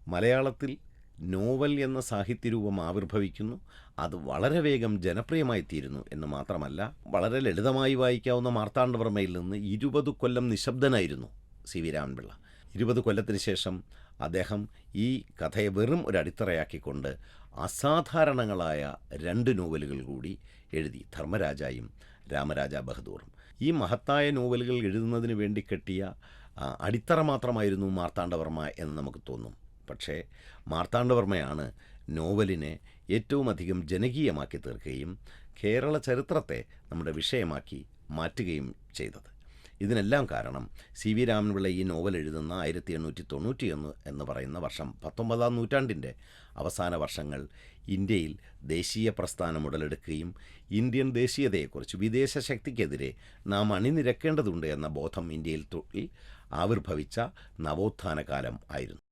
മലയാളത്തിൽ നോവൽ എന്ന സാഹിത്യരൂപം ആവിർഭവിക്കുന്നു. അത് വളരെ വേഗം ജനപ്രിയമായിത്തീരുന്നു എന്ന് മാത്രമല്ല, വളരെ ലളിതമായി വായിക്കാവുന്ന മാർത്താണ്ഡവർമ്മയിൽ നിന്ന് 20 കൊല്ലം നിശബ്ദനായിരുന്നു സി വി രാമൻപിള്ള. 20 കൊല്ലത്തിന് ശേഷം അദ്ദേഹം ഈ കഥയെ വെറും ഒരു അടിത്തറയാക്കിക്കൊണ്ട് അസാധാരണങ്ങളായ 2 നോവലുകൾ കൂടി എഴുതി, ധർമ്മരാജയും രാമരാജ ബഹദൂറും. ഈ മഹത്തായ നോവലുകൾ എഴുതുന്നതിന് വേണ്ടി കെട്ടിയ അടിത്തറ മാത്രമായിരുന്നു മാർത്താണ്ഡവർമ്മ എന്ന് നമുക്ക് തോന്നും. പക്ഷേ മാർത്താണ്ഡവർമ്മയാണ് നോവലിനെ ഏറ്റവും അധികം ജനകീയമാക്കി തീർക്കുകയും കേരള ചരിത്രത്തെ നമ്മുടെ വിഷയമാക്കി മാറ്റുകയും ചെയ്തത്. ഇതിനെല്ലാം കാരണം സി വി രാമൻപിള്ള ഈ നോവൽ എഴുതുന്ന 1891 എന്ന് പറയുന്ന വർഷം, 19-ാം നൂറ്റാണ്ടിൻ്റെ അവസാന വർഷങ്ങൾ, ഇന്ത്യയിൽ ദേശീയ പ്രസ്ഥാനം ഉടലെടുക്കുകയും ഇന്ത്യൻ ദേശീയതയെക്കുറിച്ച് വിദേശ ശക്തിക്കെതിരെ നാം അണിനിരക്കേണ്ടതുണ്ട് എന്ന ബോധം ഇന്ത്യയിൽ ആവിർഭവിച്ച നവോത്ഥാന കാലം ആയിരുന്നു.